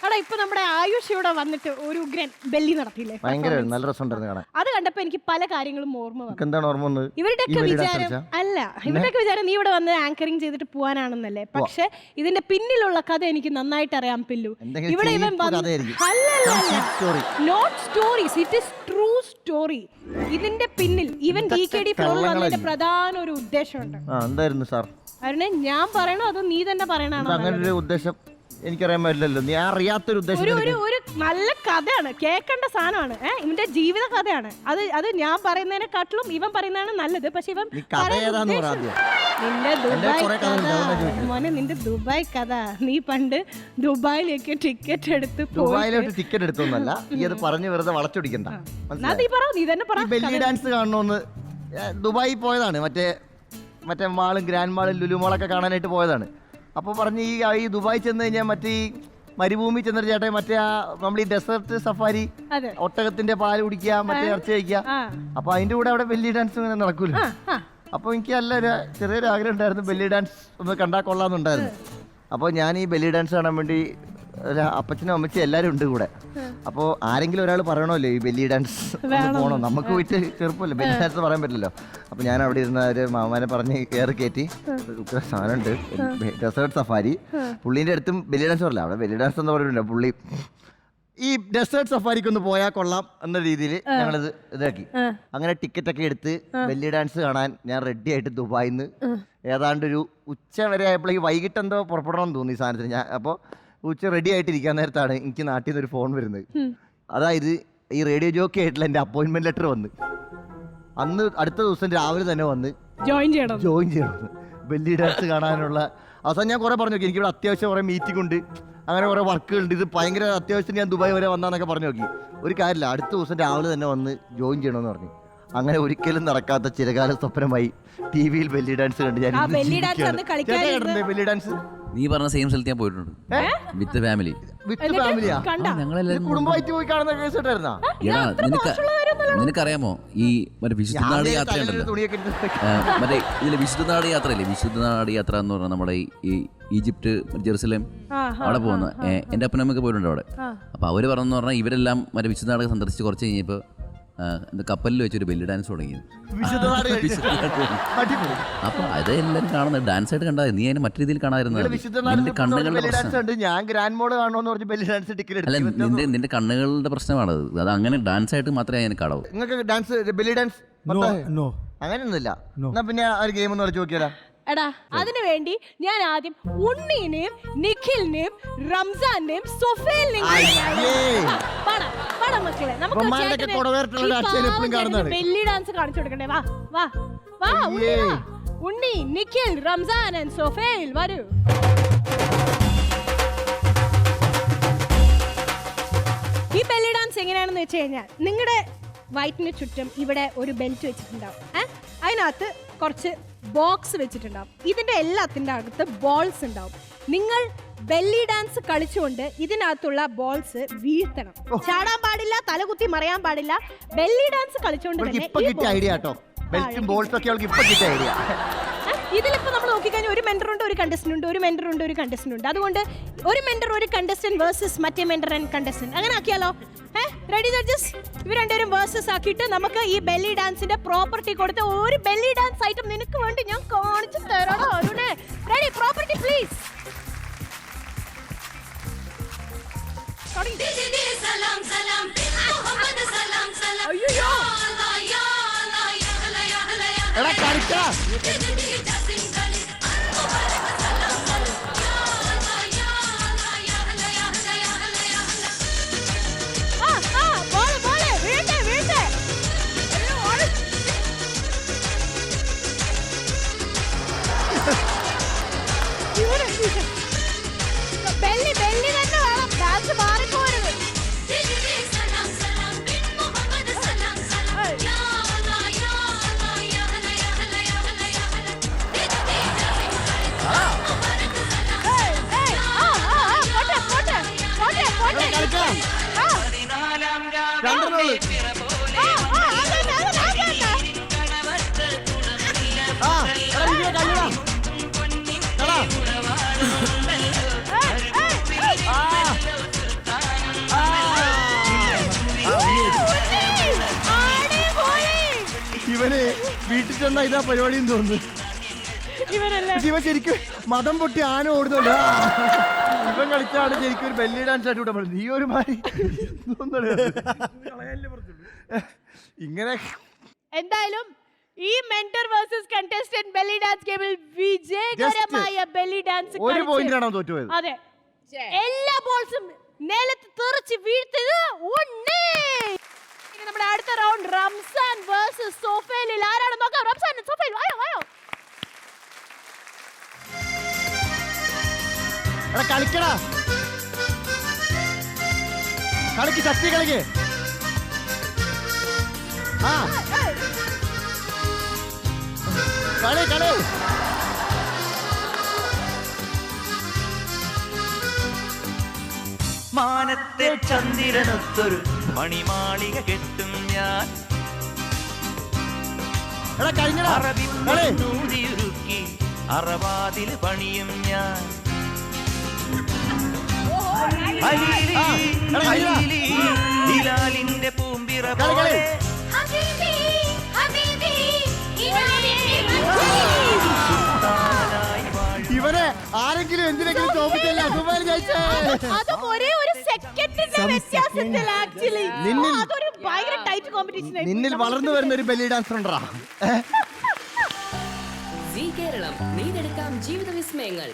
എടാ ഇപ്പൊ നമ്മുടെ ആയുഷ് ഇവിടെ വന്നിട്ട് ഒരു ഉഗ്രൻ ബെല്ലി നടത്തിയില്ലേ? ഭയങ്കര നല്ല രസമുണ്ടായിരുന്നു കാണാൻ. അത് കണ്ടപ്പോ എനിക്ക് പല കാര്യങ്ങളും ഓർമ്മ വന്നു. എന്താണ് ഓർമ്മ വന്നത്? ഇവരുടെയൊക്കെ വിചാരം ഇവരുടെയൊക്കെ വിചാരം നീ ഇവിടെ വന്ന് ആങ്കറിങ് ചെയ്തിട്ട് പോവാനാണെന്നല്ലേ. പക്ഷെ ഇതിന്റെ പിന്നിലുള്ള കഥ എനിക്ക് നന്നായിട്ട് അറിയാം പില്ലു. ഇവിടെ ഇവൻ not stories, it is true story. ഇതിന്റെ പിന്നിൽ ഈവൻ DKD ഫ്ലോറിൽ വന്നതിന്റെ പ്രധാന ഒരു ഉദ്ദേശമുണ്ട്. എന്തായിരുന്നു സാർ? അരുണേ ഞാൻ പറയണോ അതോ നീ തന്നെ പറയണോ? അങ്ങനെ ഒരു ഉദ്ദേശം എനിക്കറിയാൻ പറ്റില്ലല്ലോ. നീ അറിയാത്തൊരു ഉദ്ദേശം. ഒരു നല്ല കഥയാണ്, കേൾക്കേണ്ട സാധനമാണ്. ഇവന്റെ ജീവിത കഥയാണ്. അത് ഞാൻ പറയുന്നതിനെക്കാട്ടിലും ഇവൻ പറയുന്നതാണ് നല്ലത്. പക്ഷെ ഇവൻ നിന്റെ ദുബായ് കഥ, നീ പണ്ട് ദുബായിലേക്ക് ടിക്കറ്റ് എടുത്ത് ദുബായിലോട്ട് ടിക്കറ്റ് എടുത്തൊന്നല്ല, ഈ അത് പറഞ്ഞു വെറുതെ വളച്ചൊടിക്കണ്ട. നീ തന്നെ പറ. ബെല്ലി ഡാൻസ് കാണണമെന്ന് ദുബായി പോയതാണ്. മറ്റേ മാളും ഗ്രാൻഡ് മാളും ലുലു മാളൊക്കെ കാണാനായിട്ട് പോയതാണ്. അപ്പോൾ പറഞ്ഞ് ഈ ദുബായ് ചെന്ന് കഴിഞ്ഞാൽ മറ്റേ ഈ മരുഭൂമി ചെന്നൊരു ചേട്ടൻ മറ്റേ നമ്മൾ ഈ ഡെസേർട്ട് സഫാരി, ഒട്ടകത്തിന്റെ പാല് കുടിക്കുക, മറ്റേ ഇറച്ചി കഴിക്കുക. അപ്പൊ അതിന്റെ കൂടെ അവിടെ ബെല്ലി ഡാൻസ് ഇങ്ങനെ നടക്കൂല. അപ്പൊ എനിക്ക് നല്ല ചെറിയൊരു ആഗ്രഹം ഉണ്ടായിരുന്നു, ബെല്ലി ഡാൻസ് ഒന്ന് കണ്ടാൽ കൊള്ളാമെന്നുണ്ടായിരുന്നു. അപ്പോൾ ഞാൻ ഈ ബെല്ലി ഡാൻസ് കാണാൻ വേണ്ടി അപ്പച്ചനും അമ്മച്ചും എല്ലാവരും ഉണ്ട് കൂടെ. അപ്പോൾ ആരെങ്കിലും ഒരാൾ പറയണമല്ലോ ഈ ബെല്ലി ഡാൻസ് പോകണം. നമുക്ക് പോയിട്ട് ചെറുപ്പമല്ലോ, ബെല്ലി ഡാൻസ് പറയാൻ പറ്റില്ലല്ലോ. അപ്പോൾ ഞാൻ അവിടെ ഇരുന്ന ഒരു മാമാനെ പറഞ്ഞ് കയറി കയറ്റി, സാധനമുണ്ട് ഡെസേർട്ട് സഫാരി. പുള്ളീൻ്റെ അടുത്തും ബെല്ലി ഡാൻസ് പറയില്ല, അവിടെ ബെല്ലി ഡാൻസ് എന്ന് പറഞ്ഞിട്ടില്ല. പുള്ളി ഈ ഡെസേർട്ട് സഫാരിക്ക് ഒന്ന് പോയാൽ കൊള്ളാം എന്ന രീതിയിൽ ഞങ്ങളിത് ഇതാക്കി. അങ്ങനെ ടിക്കറ്റൊക്കെ എടുത്ത് ബെല്ലി ഡാൻസ് കാണാൻ ഞാൻ റെഡി ആയിട്ട് ദുബായിൽ നിന്ന് ഏതാണ്ടൊരു ഉച്ച വരെ ആയപ്പോഴേക്ക് വൈകിട്ട് എന്തോ പുറപ്പെടണമെന്ന് തോന്നി ഈ സാധനത്തിന്. ഞാൻ അപ്പോൾ ഉച്ച റെഡി ആയിട്ടിരിക്കാൻ നേരത്താണ് എനിക്ക് നാട്ടിൽ നിന്നൊരു ഫോൺ വരുന്നത്. അതായത് ഈ റേഡിയോ ജോക്കി ആയിട്ടുള്ള എൻ്റെ അപ്പോയിൻമെന്റ് ലെറ്റർ വന്ന് അന്ന് അടുത്ത ദിവസം രാവിലെ തന്നെ വന്ന് ജോയിൻ ചെയ്യണം ബെല്ലി ഡാൻസ് കാണാനുള്ള. അവസാനം ഞാൻ കുറേ പറഞ്ഞു നോക്കി, എനിക്കിവിടെ അത്യാവശ്യം കുറേ മീറ്റിംഗ് ഉണ്ട്, അങ്ങനെ കുറേ വർക്കുകളുണ്ട്, ഇത് ഭയങ്കര അത്യാവശ്യത്തിന് ഞാൻ ദുബായ് വരെ വന്നാന്നൊക്കെ പറഞ്ഞു നോക്കി. ഒരു കാര്യമില്ല, അടുത്ത ദിവസം രാവിലെ തന്നെ വന്ന് ജോയിൻ ചെയ്യണമെന്ന് പറഞ്ഞു. അങ്ങനെ ഒരിക്കലും നടക്കാത്ത ചിരകാല സ്വപ്നമായി ടിവിയിൽ ബെല്ലി ഡാൻസ് കണ്ട് ഞാൻ ബെല്ലി ഡാൻസ്. നീ പറഞ്ഞ സെയിം സ്ഥലത്ത് ഞാൻ പോയിട്ടുണ്ട് വിത്ത് ഫാമിലി. കുടുംബമായിട്ട് പോയി കാണുന്ന കേസായിട്ടായിരുന്നാ? നിനക്കറിയാമോ ഈ മറ്റേ വിശുദ്ധനാട് യാത്ര ഉണ്ടല്ലോ, മറ്റേ ഇതിലെ വിശുദ്ധനാട് യാത്രയില്ലേ, വിശുദ്ധനാട് യാത്ര എന്ന് പറഞ്ഞാൽ നമ്മുടെ ഈ ഈജിപ്റ്റ് ജെറുസലേം അവിടെ പോകുന്ന എൻ്റെ അപ്പനമ്മയൊക്കെ പോയിട്ടുണ്ട് അവിടെ. അപ്പോൾ അവർ പറഞ്ഞെന്ന് പറഞ്ഞാൽ ഇവരെല്ലാം മറ്റേ വിശുദ്ധനാടൊക്കെ സന്ദർശിച്ച് കുറച്ച് കഴിഞ്ഞപ്പോൾ കപ്പലിൽ വെച്ചൊരു ബെല്ലി ഡാൻസ് തുടങ്ങി. അപ്പൊ അത് എല്ലാവരും കാണുന്നത് ഡാൻസ് ആയിട്ട് കണ്ടാൽ നീ അതിനെ മറ്റു രീതിയിൽ കാണാതിരുന്നത് അല്ല, നിന്റെ കണ്ണുകളുടെ പ്രശ്നമാണത്. അത് അങ്ങനെ ഡാൻസ് ആയിട്ട് മാത്രമേ അതിനെ കാണാവൂ. അങ്ങനെയൊന്നുമില്ല. പിന്നെ ഒരു ഗെയിം ഒന്ന് കളിച്ച് നോക്കിയാലോ? എടാ അതിനു വേണ്ടി ഞാൻ ആദ്യം ഉണ്ണീനെയും നിഖിലിനെയും റംസാനെയും സൊഫേലിനെയും മക്കളെ നമുക്ക് ബെല്ലി ഡാൻസ് കാണിച്ചു കൊടുക്കണ്ടേ? വാ വാ വാ ഉണ്ണി, നിഖിൽ, റംസാൻ ആൻഡ് സൊഫേൽ വരൂ. ഈ ബെല്ലി ഡാൻസ് എങ്ങനെയാണെന്ന് വെച്ച് കഴിഞ്ഞാൽ നിങ്ങളുടെ വയറ്റിന് ചുറ്റും ഇവിടെ ഒരു ബെൽറ്റ് വെച്ചിട്ടുണ്ടാവും. അതിനകത്ത് കുറച്ച് ബോക്സ് വെച്ചിട്ടുണ്ടാവും. ഇതിന്റെ എല്ലാത്തിന്റെ അകത്ത് ബോൾസ് ഉണ്ടാവും. നിങ്ങൾ ബെല്ലി ഡാൻസ് കളിച്ചുകൊണ്ട് ഇതിനകത്തുള്ള ബോൾസ് വീഴ്ത്തണം. ചാടാൻ പാടില്ല, തലകുത്തി മറിയാൻ പാടില്ല. ബെല്ലി ഡാൻസ് കളിച്ചുകൊണ്ട് ഇതിലിപ്പോ നമ്മൾ നോക്കിക്കഴിഞ്ഞാൽ ഒരു മെന്റർ ഉണ്ട്, ഒരു കണ്ടസ്റ്റന്റ് ഉണ്ട്, ഒരു മെന്റർ ഉണ്ട്, ഒരു കണ്ടസ്റ്റന്റ് ഉണ്ട്. അതുകൊണ്ട് ഒരു മെന്റർ ഒരു കണ്ടസ്റ്റന്റ് വേഴ്സസ് മറ്റേ മെന്റർ ആൻഡ് കണ്ടസ്റ്റന്റ് അങ്ങനെ ആക്കിയാലോ? Ready judges? ഇവർ രണ്ടുപേരും വേഴ്സസ് ആക്കിയിട്ട് നമുക്ക് ഈ ബെല്ലി ഡാൻസിന്റെ പ്രോപ്പർട്ടി കൊടുത്ത് ഒരു ബെല്ലി ഡാൻസ് ഐറ്റം നിനക്ക് വേണ്ടി ഞാൻ കാണിച്ചു തരാണോ? റെഡി? Property please. ബെല്ലി തന്നെ വേണം, ഡാൻസ് മാറിപ്പോരുത്. വീട്ടിൽ ചെന്നാ ഇതാ പരിപാടിയും തോന്നുന്നു. ഇവനല്ലേ ഇവൻ ശരിക്കും മതം പൊട്ടി ആന ഓടുന്നുണ്ട്. ഇവൻ കളിച്ചാണ് ശരിക്കും ഒരു ബെല്ലി ഡാൻസ് ആയിട്ട് വിടാൻ നീ ഒരു മാറി ഇങ്ങനെ. എന്തായാലും ഈ mentor versus contestant belly dance ഗെയിമിൽ വിജയകരമായ ബെല്ലി ഡാൻസ് ഒരു പോയിന്റാണോ തോറ്റുപോയത്? അതെ, എല്ലാ ബോൾസും നിലത്ത് തെറിച്ച് വീഴ്ത്തത് ഉണ്ണി. ഇനി നമ്മുടെ അടുത്ത റൗണ്ട് റംസാൻ വേഴ്സസ് സോഫേലിൽ ആരാണ് നോക്കാം. റംസാൻ സോഫേൽ വായോ വായോ. കളിക്കടാ, കളിക്ക്, ശക്തി കളിക്ക്. ആ കളി കളി. മാനത്തെ ചന്ദ്രനൊത്തൊരു മണിമാളിക കെട്ടും ഞാൻ. അറബിയൂതിയുരുക്കി അറവാതിൽ പണിയും ഞാൻ. ഹിലാലിന്റെ പൂമ്പിറ പോലെ ഇവനെ ആരെങ്കിലും എന്തിനെങ്കിലും തോപ്പിച്ചല്ല ദുബായിൽ ജയിച്ചേ. അതും ഒരേ ഒരു സെക്കൻഡിന്റെ വ്യത്യാസത്തിൽ ആക്ച്വലി. അതൊരു ഭയങ്കര ടൈറ്റ് കോമ്പറ്റീഷൻ ആയിരുന്നു. നിന്നിൽ വളർന്നു വരുന്ന ഒരു ബെല്ലി ഡാൻസർ ഉണ്ടാ. കേരളം, നീതെടുക്കാം ജീവിത വിസ്മയങ്ങൾ.